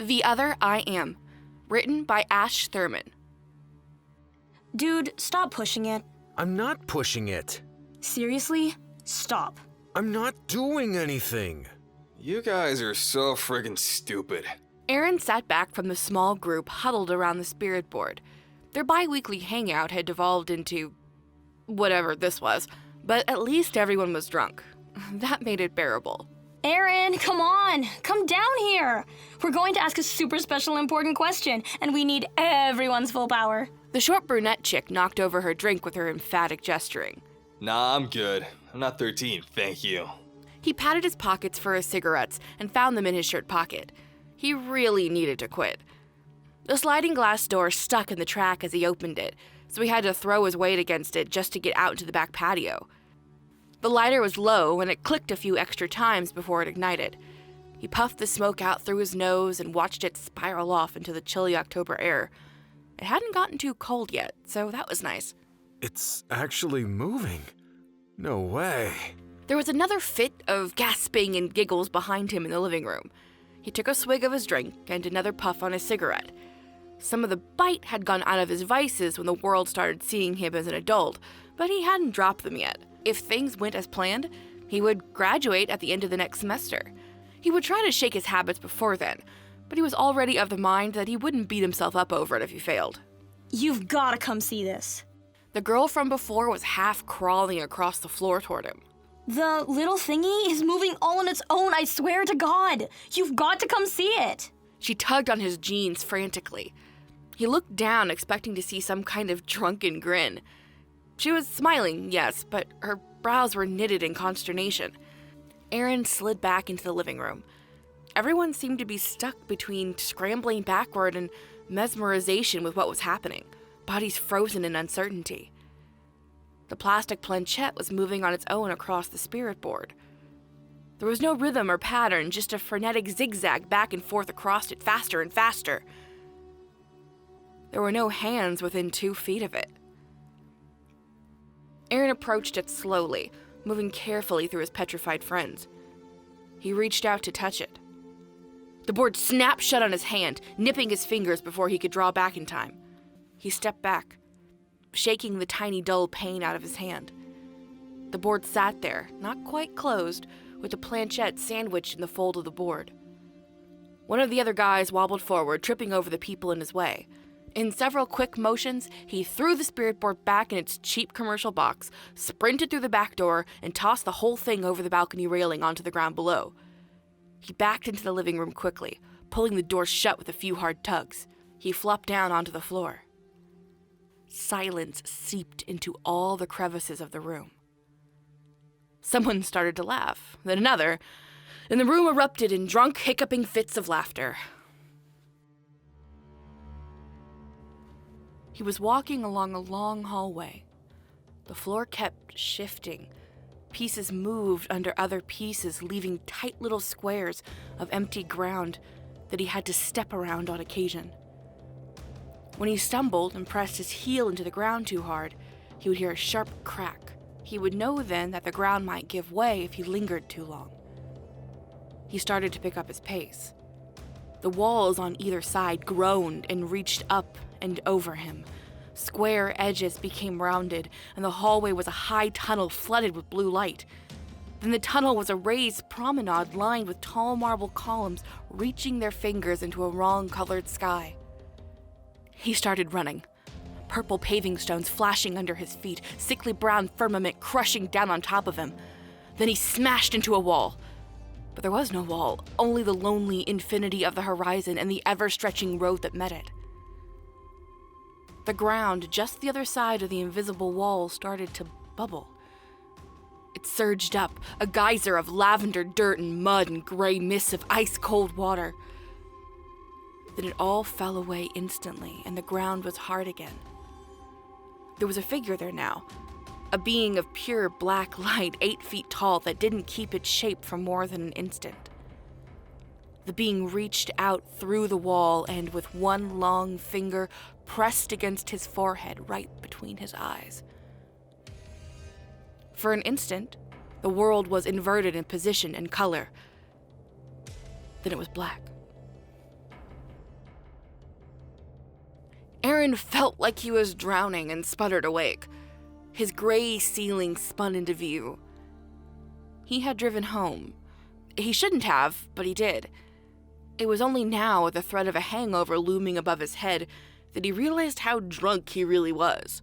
The Other I Am, written by Ashe Thurman. Dude, stop pushing it. I'm not pushing it. Seriously? Stop. I'm not doing anything. You guys are so friggin' stupid. Aaron sat back from the small group huddled around the spirit board. Their bi-weekly hangout had devolved into whatever this was, but at least everyone was drunk. That made it bearable. Aaron, come on! Come down here! We're going to ask a super special important question, and we need everyone's full power. The short brunette chick knocked over her drink with her emphatic gesturing. Nah, I'm good. I'm not 13, thank you. He patted his pockets for his cigarettes and found them in his shirt pocket. He really needed to quit. The sliding glass door stuck in the track as he opened it, so he had to throw his weight against it just to get out into the back patio. The lighter was low and it clicked a few extra times before it ignited. He puffed the smoke out through his nose and watched it spiral off into the chilly October air. It hadn't gotten too cold yet, so that was nice. It's actually moving. No way. There was another fit of gasping and giggles behind him in the living room. He took a swig of his drink and another puff on his cigarette. Some of the bite had gone out of his vices when the world started seeing him as an adult, but he hadn't dropped them yet. If things went as planned, he would graduate at the end of the next semester. He would try to shake his habits before then, but he was already of the mind that he wouldn't beat himself up over it if he failed. You've gotta come see this. The girl from before was half crawling across the floor toward him. The little thingy is moving all on its own, I swear to God. You've got to come see it. She tugged on his jeans frantically. He looked down, expecting to see some kind of drunken grin. She was smiling, yes, but her brows were knitted in consternation. Aaron slid back into the living room. Everyone seemed to be stuck between scrambling backward and mesmerization with what was happening, bodies frozen in uncertainty. The plastic planchette was moving on its own across the spirit board. There was no rhythm or pattern, just a frenetic zigzag back and forth across it, faster and faster. There were no hands within 2 feet of it. Aaron approached it slowly, moving carefully through his petrified friends. He reached out to touch it. The board snapped shut on his hand, nipping his fingers before he could draw back in time. He stepped back, shaking the tiny dull pain out of his hand. The board sat there, not quite closed, with the planchette sandwiched in the fold of the board. One of the other guys wobbled forward, tripping over the people in his way. In several quick motions, he threw the spirit board back in its cheap commercial box, sprinted through the back door, and tossed the whole thing over the balcony railing onto the ground below. He backed into the living room quickly, pulling the door shut with a few hard tugs. He flopped down onto the floor. Silence seeped into all the crevices of the room. Someone started to laugh, then another, and the room erupted in drunk, hiccuping fits of laughter. He was walking along a long hallway. The floor kept shifting. Pieces moved under other pieces, leaving tight little squares of empty ground that he had to step around on occasion. When he stumbled and pressed his heel into the ground too hard, he would hear a sharp crack. He would know then that the ground might give way if he lingered too long. He started to pick up his pace. The walls on either side groaned and reached up and over him. Square edges became rounded, and the hallway was a high tunnel flooded with blue light. Then the tunnel was a raised promenade lined with tall marble columns reaching their fingers into a wrong-colored sky. He started running, purple paving stones flashing under his feet, sickly brown firmament crushing down on top of him. Then he smashed into a wall. But there was no wall, only the lonely infinity of the horizon and the ever-stretching road that met it. The ground just the other side of the invisible wall started to bubble. It surged up, a geyser of lavender dirt and mud and gray mists of ice-cold water. Then it all fell away instantly, and the ground was hard again. There was a figure there now, a being of pure black light 8 feet tall that didn't keep its shape for more than an instant. The being reached out through the wall and with one long finger pressed against his forehead right between his eyes. For an instant, the world was inverted in position and color. Then it was black. Aaron felt like he was drowning and sputtered awake. His gray ceiling spun into view. He had driven home. He shouldn't have, but he did. It was only now, with the threat of a hangover looming above his head, that he realized how drunk he really was.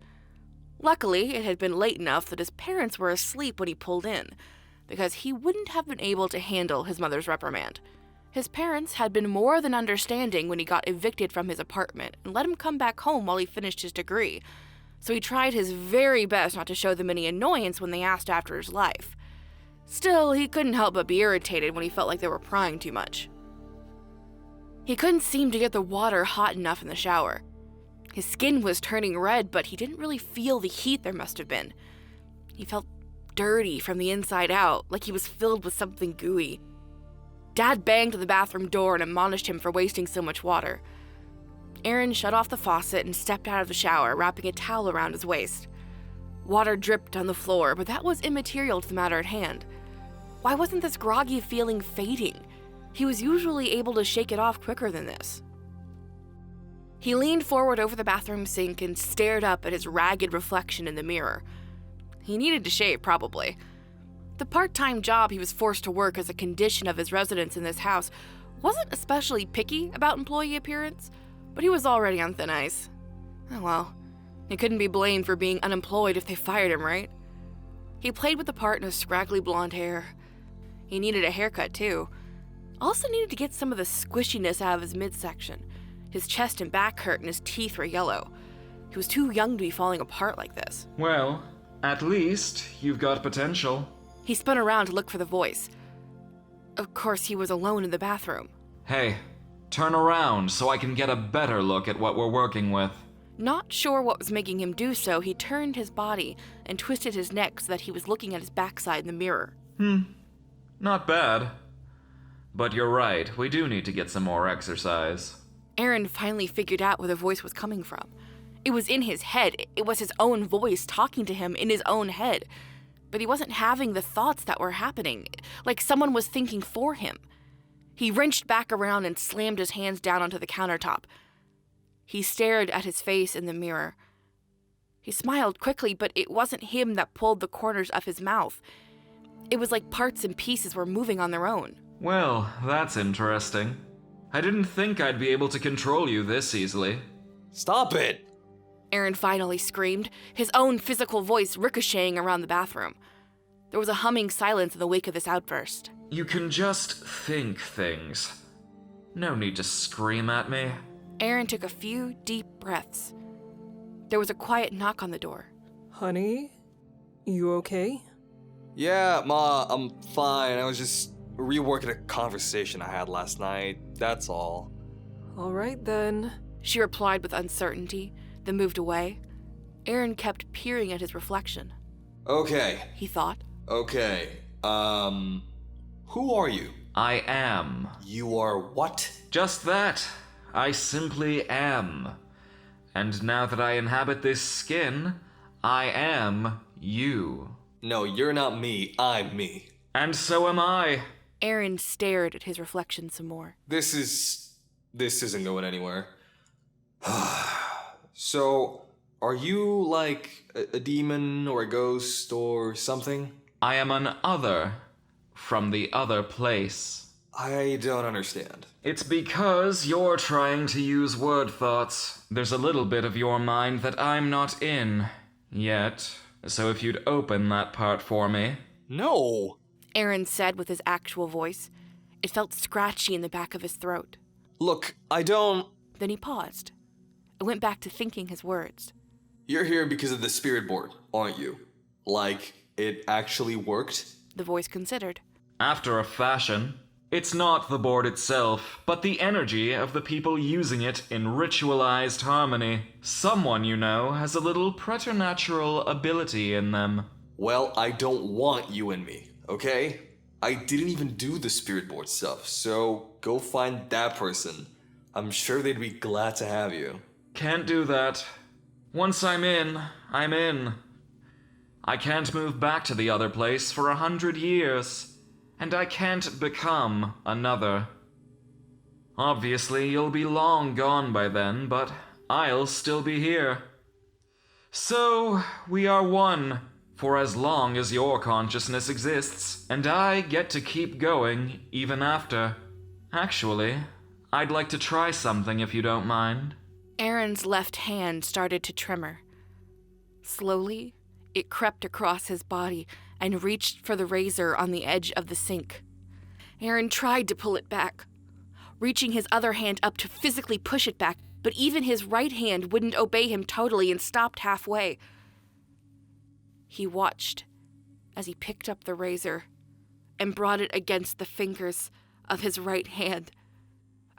Luckily, it had been late enough that his parents were asleep when he pulled in, because he wouldn't have been able to handle his mother's reprimand. His parents had been more than understanding when he got evicted from his apartment and let him come back home while he finished his degree, so he tried his very best not to show them any annoyance when they asked after his life. Still, he couldn't help but be irritated when he felt like they were prying too much. He couldn't seem to get the water hot enough in the shower. His skin was turning red, but he didn't really feel the heat there must have been. He felt dirty from the inside out, like he was filled with something gooey. Dad banged on the bathroom door and admonished him for wasting so much water. Aaron shut off the faucet and stepped out of the shower, wrapping a towel around his waist. Water dripped on the floor, but that was immaterial to the matter at hand. Why wasn't this groggy feeling fading? He was usually able to shake it off quicker than this. He leaned forward over the bathroom sink and stared up at his ragged reflection in the mirror. He needed to shave, probably. The part-time job he was forced to work as a condition of his residence in this house wasn't especially picky about employee appearance, but he was already on thin ice. Oh well, he couldn't be blamed for being unemployed if they fired him, right? He played with the part in his scraggly blonde hair. He needed a haircut, too. Also needed to get some of the squishiness out of his midsection. His chest and back hurt and his teeth were yellow. He was too young to be falling apart like this. Well, at least you've got potential. He spun around to look for the voice. Of course, he was alone in the bathroom. Hey, turn around so I can get a better look at what we're working with. Not sure what was making him do so, he turned his body and twisted his neck so that he was looking at his backside in the mirror. Not bad. But you're right, we do need to get some more exercise. Aaron finally figured out where the voice was coming from. It was in his head. It was his own voice talking to him in his own head. But he wasn't having the thoughts that were happening, like someone was thinking for him. He wrenched back around and slammed his hands down onto the countertop. He stared at his face in the mirror. He smiled quickly, but it wasn't him that pulled the corners of his mouth. It was like parts and pieces were moving on their own. Well, that's interesting. I didn't think I'd be able to control you this easily. Stop it! Aaron finally screamed, his own physical voice ricocheting around the bathroom. There was a humming silence in the wake of this outburst. You can just think things. No need to scream at me. Aaron took a few deep breaths. There was a quiet knock on the door. Honey, you okay? Yeah, Ma, I'm fine. I was just reworking a conversation I had last night. That's all. All right then. She replied with uncertainty, then moved away. Aaron kept peering at his reflection. Okay. He thought. Okay. Who are you? I am. You are what? Just that. I simply am. And now that I inhabit this skin, I am you. No, you're not me. I'm me. And so am I. Aaron stared at his reflection some more. This isn't going anywhere. So, are you like a demon or a ghost or something? I am an other from the other place. I don't understand. It's because you're trying to use word thoughts. There's a little bit of your mind that I'm not in yet. So if you'd open that part for me. No! Aaron said with his actual voice. It felt scratchy in the back of his throat. Look, I don't... Then he paused and went back to thinking his words. You're here because of the spirit board, aren't you? Like, it actually worked? The voice considered. After a fashion. It's not the board itself, but the energy of the people using it in ritualized harmony. Someone, you know, has a little preternatural ability in them. Well, I don't want you and me, okay? I didn't even do the spirit board stuff, so go find that person. I'm sure they'd be glad to have you. Can't do that. Once I'm in, I'm in. I can't move back to the other place for 100 years. And I can't become another. Obviously, you'll be long gone by then, but I'll still be here. So, we are one, for as long as your consciousness exists, and I get to keep going even after. Actually, I'd like to try something if you don't mind. Aaron's left hand started to tremor. Slowly, it crept across his body and reached for the razor on the edge of the sink. Aaron tried to pull it back, reaching his other hand up to physically push it back, but even his right hand wouldn't obey him totally and stopped halfway. He watched as he picked up the razor and brought it against the fingers of his right hand.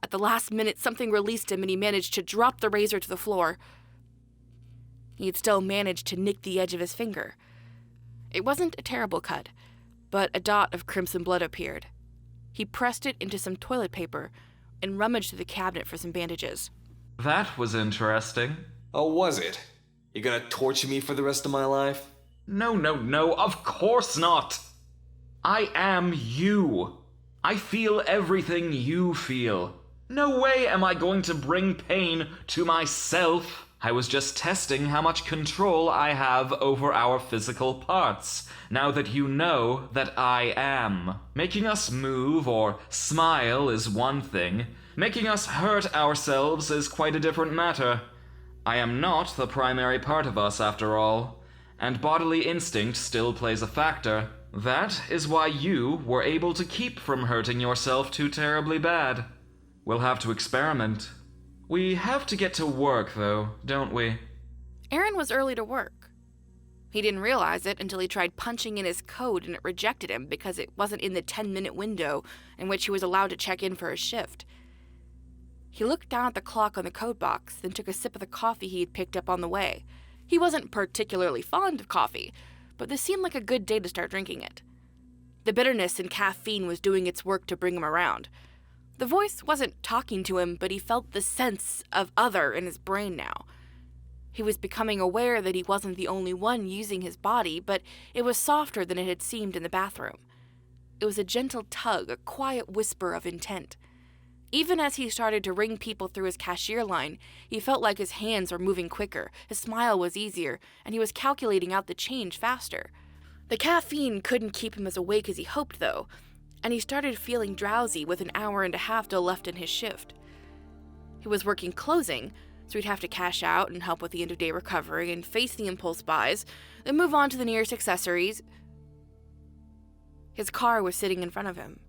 At the last minute, something released him and he managed to drop the razor to the floor. He had still managed to nick the edge of his finger. It wasn't a terrible cut, but a dot of crimson blood appeared. He pressed it into some toilet paper and rummaged through the cabinet for some bandages. That was interesting. Oh, was it? You gonna torture me for the rest of my life? No, of course not! I am you. I feel everything you feel. No way am I going to bring pain to myself. I was just testing how much control I have over our physical parts, now that you know that I am. Making us move or smile is one thing. Making us hurt ourselves is quite a different matter. I am not the primary part of us, after all, and bodily instinct still plays a factor. That is why you were able to keep from hurting yourself too terribly bad. We'll have to experiment. We have to get to work, though, don't we? Aaron was early to work. He didn't realize it until he tried punching in his code and it rejected him because it wasn't in the 10-minute window in which he was allowed to check in for his shift. He looked down at the clock on the code box, then took a sip of the coffee he had picked up on the way. He wasn't particularly fond of coffee, but this seemed like a good day to start drinking it. The bitterness and caffeine was doing its work to bring him around. The voice wasn't talking to him, but he felt the sense of other in his brain now. He was becoming aware that he wasn't the only one using his body, but it was softer than it had seemed in the bathroom. It was a gentle tug, a quiet whisper of intent. Even as he started to ring people through his cashier line, he felt like his hands were moving quicker, his smile was easier, and he was calculating out the change faster. The caffeine couldn't keep him as awake as he hoped, though, and he started feeling drowsy with an hour and a half still left in his shift. He was working closing, so he'd have to cash out and help with the end-of-day recovery and face the impulse buys, then move on to the nearest accessories. His car was sitting in front of him,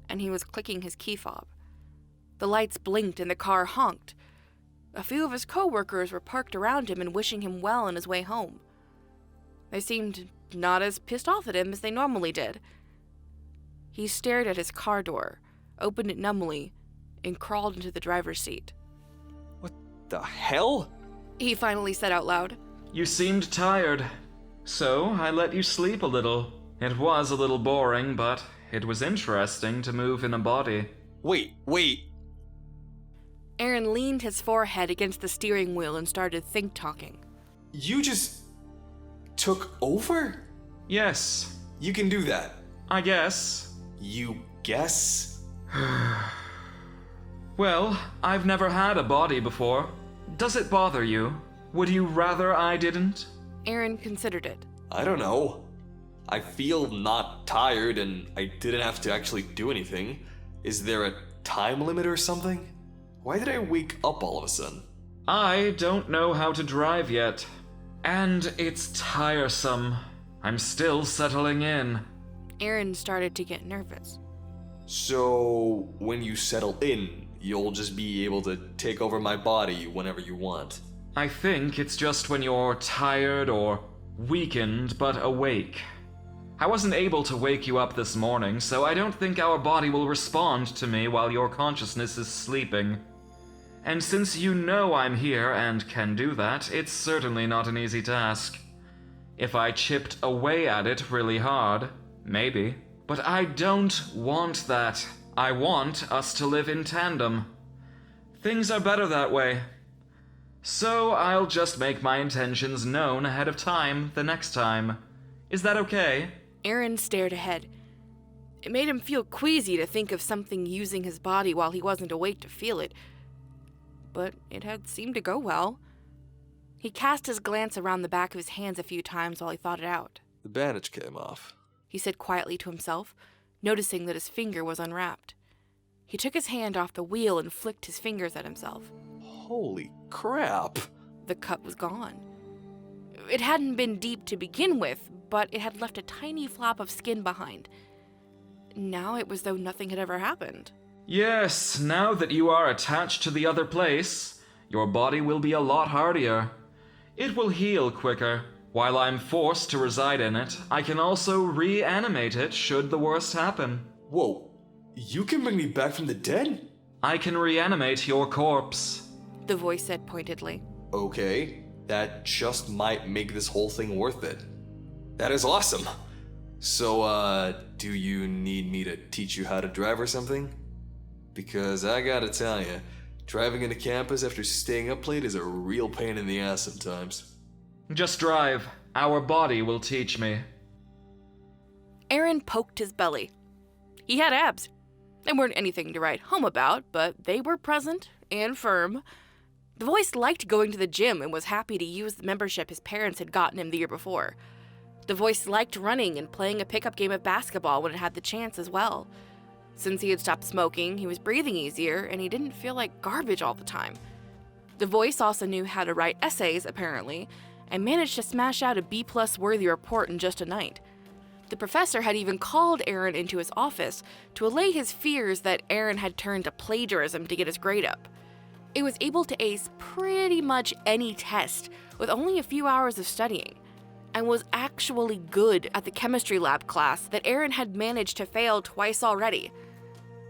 and he was clicking his key fob. The lights blinked and the car honked. A few of his co-workers were parked around him and wishing him well on his way home. They seemed not as pissed off at him as they normally did. He stared at his car door, opened it numbly, and crawled into the driver's seat. What the hell? He finally said out loud. You seemed tired, so I let you sleep a little. It was a little boring, but it was interesting to move in a body. Wait. Aaron leaned his forehead against the steering wheel and started think-talking. You just took over? Yes, You can do that. I guess. You guess? Well, I've never had a body before. Does it bother you? Would you rather I didn't? Aaron considered it. I don't know. I feel not tired and I didn't have to actually do anything. Is there a time limit or something? Why did I wake up all of a sudden? I don't know how to drive yet. And it's tiresome. I'm still settling in. Aaron started to get nervous. So, when you settle in, you'll just be able to take over my body whenever you want. I think it's just when you're tired or weakened but awake. I wasn't able to wake you up this morning, so I don't think our body will respond to me while your consciousness is sleeping. And since you know I'm here and can do that, it's certainly not an easy task. If I chipped away at it really hard, maybe. But I don't want that. I want us to live in tandem. Things are better that way. So I'll just make my intentions known ahead of time the next time. Is that okay? Aaron stared ahead. It made him feel queasy to think of something using his body while he wasn't awake to feel it. but it had seemed to go well. He cast his glance around the back of his hands a few times while he thought it out. The bandage came off. He said quietly to himself, noticing that his finger was unwrapped. He took his hand off the wheel and flicked his fingers at himself. Holy crap! The cut was gone. It hadn't been deep to begin with, but it had left a tiny flap of skin behind. Now it was though nothing had ever happened. Yes, now that you are attached to the other place, your body will be a lot hardier. It will heal quicker. While I'm forced to reside in it, I can also reanimate it should the worst happen. Whoa, you can bring me back from the dead? I can reanimate your corpse. The voice said pointedly. Okay, that just might make this whole thing worth it. That is awesome. So, do you need me to teach you how to drive or something? Because I gotta tell you, driving into campus after staying up late is a real pain in the ass sometimes. Just drive. Our body will teach me. Aaron poked his belly. He had abs. They weren't anything to write home about, but they were present and firm. The voice liked going to the gym and was happy to use the membership his parents had gotten him the year before. The voice liked running and playing a pickup game of basketball when it had the chance as well. Since he had stopped smoking, he was breathing easier and he didn't feel like garbage all the time. The voice also knew how to write essays, apparently, and managed to smash out a B+ worthy report in just a night. The professor had even called Aaron into his office to allay his fears that Aaron had turned to plagiarism to get his grade up. It was able to ace pretty much any test with only a few hours of studying, and was actually good at the chemistry lab class that Aaron had managed to fail twice already.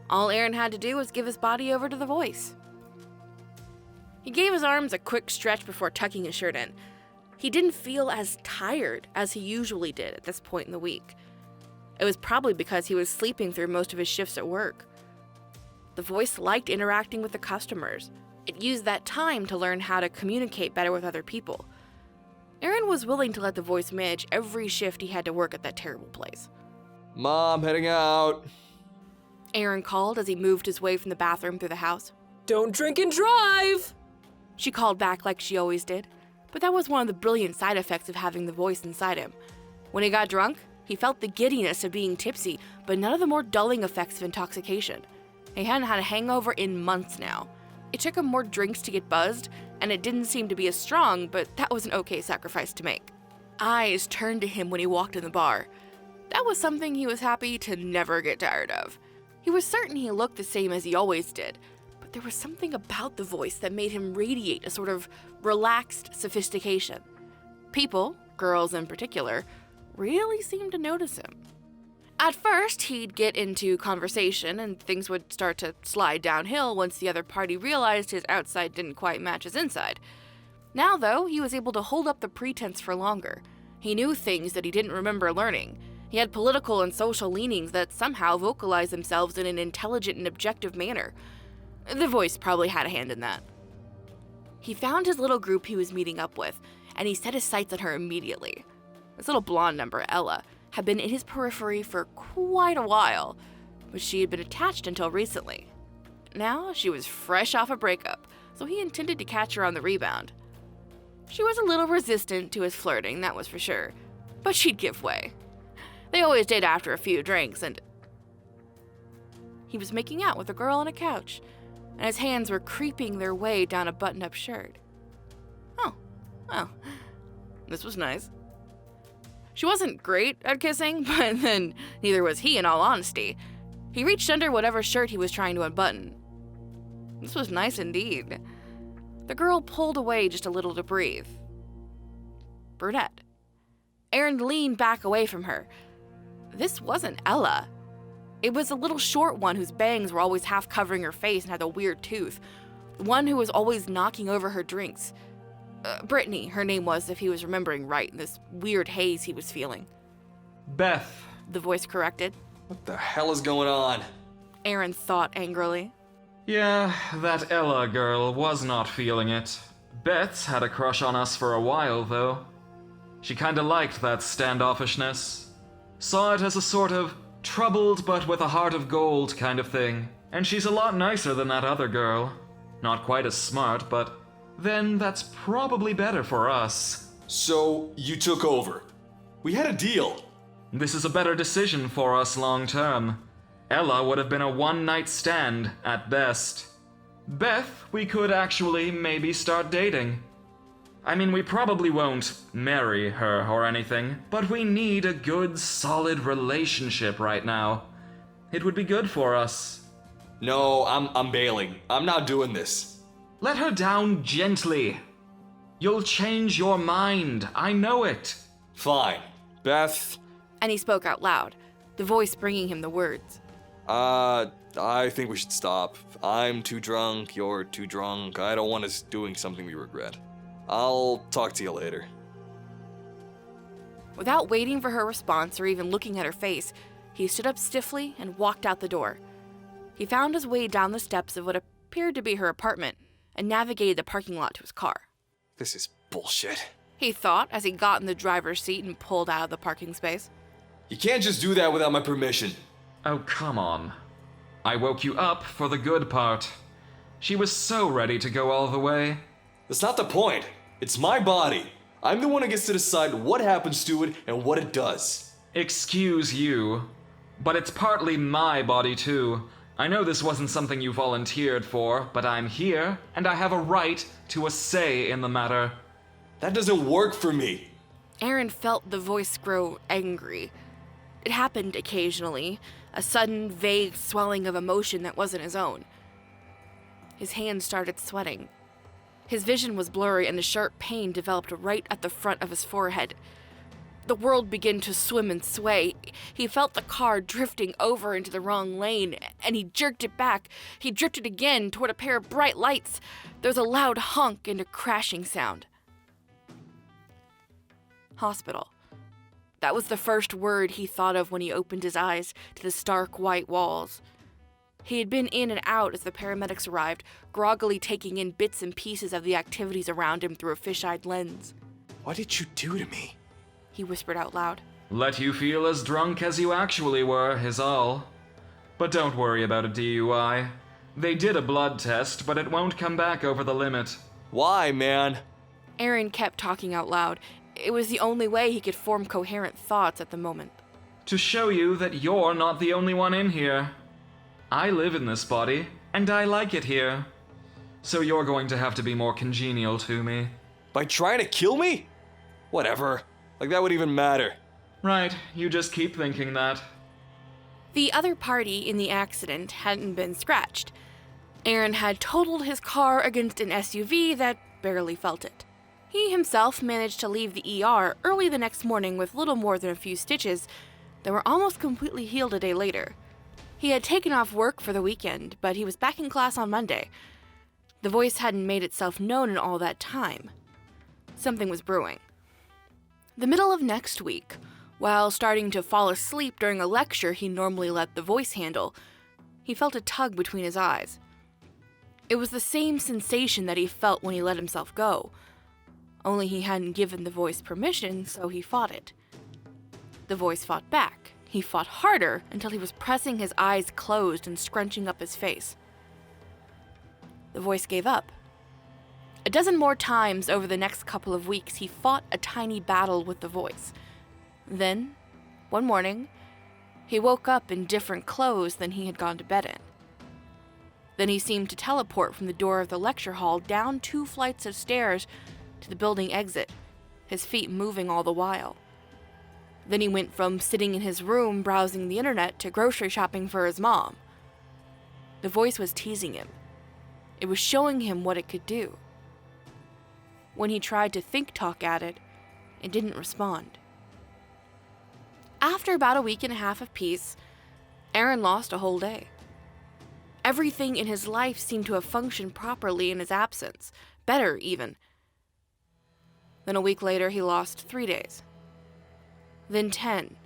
All Aaron had to do was give his body over to the voice. He gave his arms a quick stretch before tucking his shirt in. He didn't feel as tired as he usually did at this point in the week. It was probably because he was sleeping through most of his shifts at work. The voice liked interacting with the customers. It used that time to learn how to communicate better with other people. Aaron was willing to let the voice manage every shift he had to work at that terrible place. Mom, heading out. Aaron called as he moved his way from the bathroom through the house. Don't drink and drive! She called back like she always did, but that was one of the brilliant side effects of having the voice inside him. When he got drunk, he felt the giddiness of being tipsy, but none of the more dulling effects of intoxication. He hadn't had a hangover in months now. It took him more drinks to get buzzed, and it didn't seem to be as strong, but that was an okay sacrifice to make. Eyes turned to him when he walked in the bar. That was something he was happy to never get tired of. He was certain he looked the same as he always did, but there was something about the voice that made him radiate a sort of relaxed sophistication. People, girls in particular, really seemed to notice him. At first, he'd get into conversation and things would start to slide downhill once the other party realized his outside didn't quite match his inside. Now, though, he was able to hold up the pretense for longer. He knew things that he didn't remember learning. He had political and social leanings that somehow vocalized themselves in an intelligent and objective manner. The voice probably had a hand in that. He found his little group he was meeting up with, and he set his sights on her immediately. This little blonde number, Ella, had been in his periphery for quite a while, but she had been attached until recently. Now she was fresh off a breakup, so he intended to catch her on the rebound. She was a little resistant to his flirting, that was for sure, but she'd give way. They always did after a few drinks, and he was making out with a girl on a couch, and his hands were creeping their way down a button-up shirt. Oh, this was nice. She wasn't great at kissing, but then neither was he, in all honesty. He reached under whatever shirt he was trying to unbutton. This was nice indeed. The girl pulled away just a little to breathe. Brunette. Aaron leaned back away from her. This wasn't Ella. It was a little short one whose bangs were always half covering her face and had a weird tooth. One who was always knocking over her drinks. Brittany, her name was, if he was remembering right, in this weird haze he was feeling. Beth. The voice corrected. What the hell is going on? Aaron thought angrily. Yeah, that Ella girl was not feeling it. Beth's had a crush on us for a while, though. She kinda liked that standoffishness. Saw it as a sort of troubled but with a heart of gold kind of thing. And she's a lot nicer than that other girl. Not quite as smart, but then that's probably better for us. So, you took over. We had a deal. This is a better decision for us long term. Ella would have been a one-night stand at best. Beth, we could actually maybe start dating. I mean, we probably won't marry her or anything, but we need a good, solid relationship right now. It would be good for us. No, I'm bailing. I'm not doing this. Let her down gently. You'll change your mind, I know it. Fine. Beth, And he spoke out loud, the voice bringing him the words. I think we should stop. I'm too drunk, you're too drunk. I don't want us doing something we regret. I'll talk to you later. Without waiting for her response or even looking at her face, he stood up stiffly and walked out the door. He found his way down the steps of what appeared to be her apartment and navigated the parking lot to his car. This is bullshit. He thought as he got in the driver's seat and pulled out of the parking space. You can't just do that without my permission. Oh, come on. I woke you up for the good part. She was so ready to go all the way. That's not the point. It's my body. I'm the one who gets to decide what happens to it and what it does. Excuse you, but it's partly my body too. I know this wasn't something you volunteered for, but I'm here, and I have a right to a say in the matter. That doesn't work for me. Aaron felt the voice grow angry. It happened occasionally, a sudden, vague swelling of emotion that wasn't his own. His hands started sweating. His vision was blurry and a sharp pain developed right at the front of his forehead. The world began to swim and sway. He felt the car drifting over into the wrong lane, and he jerked it back. He drifted again toward a pair of bright lights. There was a loud honk and a crashing sound. Hospital. That was the first word he thought of when he opened his eyes to the stark white walls. He had been in and out as the paramedics arrived, groggily taking in bits and pieces of the activities around him through a fish-eyed lens. What did you do to me? He whispered out loud. Let you feel as drunk as you actually were, is all. But don't worry about a DUI. They did a blood test, but it won't come back over the limit. Why, man? Aaron kept talking out loud. It was the only way he could form coherent thoughts at the moment. To show you that you're not the only one in here. I live in this body, and I like it here. So you're going to have to be more congenial to me. By trying to kill me? Whatever. Like that would even matter. Right, you just keep thinking that. The other party in the accident hadn't been scratched. Aaron had totaled his car against an SUV that barely felt it. He himself managed to leave the ER early the next morning with little more than a few stitches that were almost completely healed a day later. He had taken off work for the weekend, but he was back in class on Monday. The voice hadn't made itself known in all that time. Something was brewing. The middle of next week, while starting to fall asleep during a lecture he normally let the voice handle, he felt a tug between his eyes. It was the same sensation that he felt when he let himself go, only he hadn't given the voice permission, so he fought it. The voice fought back. He fought harder until he was pressing his eyes closed and scrunching up his face. The voice gave up. A dozen more times over the next couple of weeks, he fought a tiny battle with the voice. Then, one morning, he woke up in different clothes than he had gone to bed in. Then he seemed to teleport from the door of the lecture hall down 2 flights of stairs to the building exit, his feet moving all the while. Then he went from sitting in his room browsing the internet to grocery shopping for his mom. The voice was teasing him. It was showing him what it could do. When he tried to think-talk at it, it didn't respond. After about a week and a half of peace, Aaron lost a whole day. Everything in his life seemed to have functioned properly in his absence, better even. Then a week later, he lost 3 days. Then 10.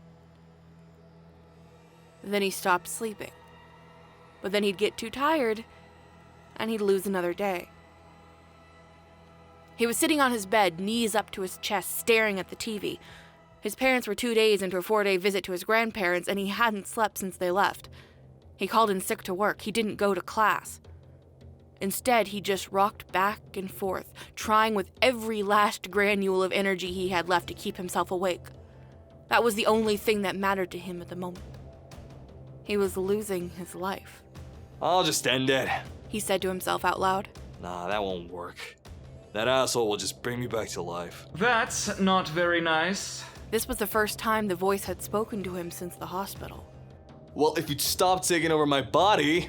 Then he stopped sleeping. But then he'd get too tired, and he'd lose another day. He was sitting on his bed, knees up to his chest, staring at the TV. His parents were 2 days into a 4-day visit to his grandparents, and he hadn't slept since they left. He called in sick to work. He didn't go to class. Instead, he just rocked back and forth, trying with every last granule of energy he had left to keep himself awake. That was the only thing that mattered to him at the moment. He was losing his life. I'll just end it. He said to himself out loud. Nah, that won't work. That asshole will just bring me back to life. That's not very nice. This was the first time the voice had spoken to him since the hospital. Well, if you'd stop taking over my body...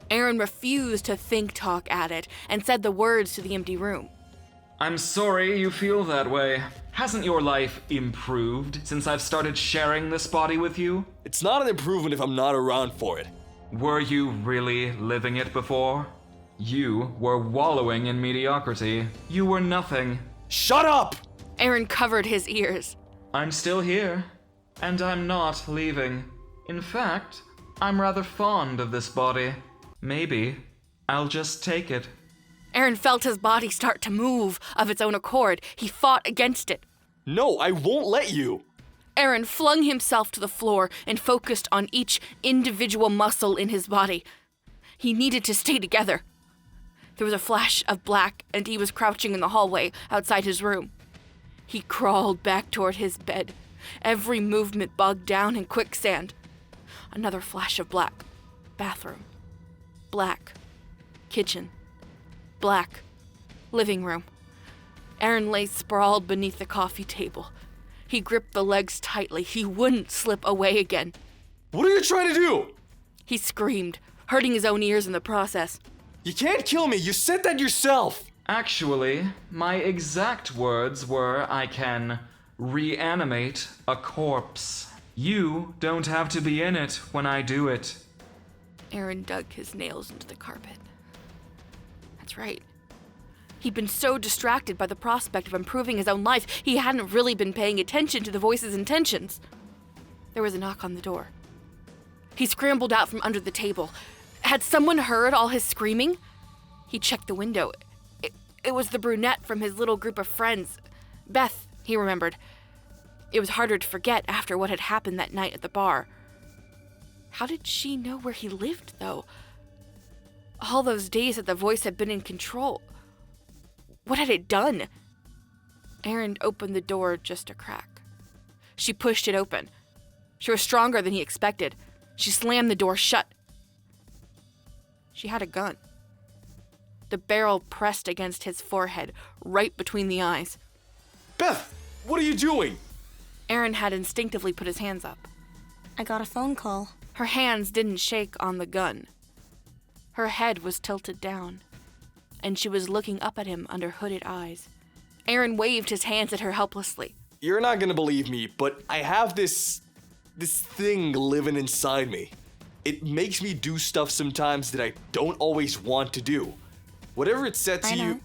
Aaron refused to think-talk at it and said the words to the empty room. I'm sorry you feel that way. Hasn't your life improved since I've started sharing this body with you? It's not an improvement if I'm not around for it. Were you really living it before? You were wallowing in mediocrity. You were nothing. Shut up! Aaron covered his ears. I'm still here, and I'm not leaving. In fact, I'm rather fond of this body. Maybe I'll just take it. Aaron felt his body start to move of its own accord. He fought against it. No, I won't let you. Aaron flung himself to the floor and focused on each individual muscle in his body. He needed to stay together. There was a flash of black, and he was crouching in the hallway outside his room. He crawled back toward his bed, every movement bogged down in quicksand. Another flash of black. Bathroom. Black. Kitchen. Black. Living room. Aaron lay sprawled beneath the coffee table. He gripped the legs tightly. He wouldn't slip away again. What are you trying to do? He screamed, hurting his own ears in the process. You can't kill me. You said that yourself. Actually, my exact words were I can reanimate a corpse. You don't have to be in it when I do it. Aaron dug his nails into the carpet. That's right. He'd been so distracted by the prospect of improving his own life, he hadn't really been paying attention to the voice's intentions. There was a knock on the door. He scrambled out from under the table. Had someone heard all his screaming? He checked the window. It was the brunette from his little group of friends. Beth, he remembered. It was harder to forget after what had happened that night at the bar. How did she know where he lived, though? All those days that the voice had been in control. What had it done? Aaron opened the door just a crack. She pushed it open. She was stronger than he expected. She slammed the door shut. She had a gun. The barrel pressed against his forehead, right between the eyes. Beth, what are you doing? Aaron had instinctively put his hands up. I got a phone call. Her hands didn't shake on the gun. Her head was tilted down, and she was looking up at him under hooded eyes. Aaron waved his hands at her helplessly. You're not gonna believe me, but I have this thing living inside me. It makes me do stuff sometimes that I don't always want to do. Whatever it said to I know. you...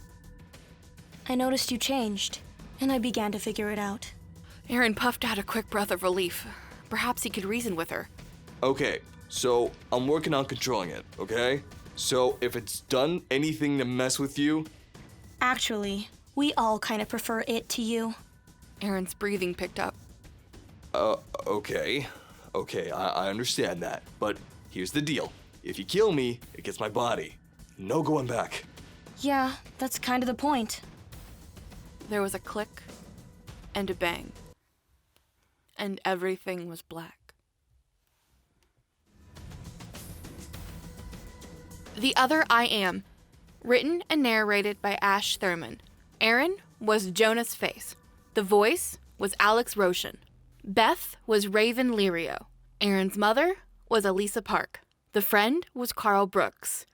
I noticed you changed, and I began to figure it out. Aaron puffed out a quick breath of relief. Perhaps he could reason with her. Okay, so I'm working on controlling it, okay? So if it's done anything to mess with you... Actually, we all kind of prefer it to you. Aaron's breathing picked up. Okay, I understand that. But here's the deal. If you kill me, it gets my body. No going back. Yeah, that's kind of the point. There was a click and a bang. And everything was black. The Other I Am, written and narrated by Ashe Thurman. Aaron was Jonah's Face. The voice was Alex Roshan. Beth was Raven Lirio. Aaron's mother was Elisa Park. The friend was Carl Brooks.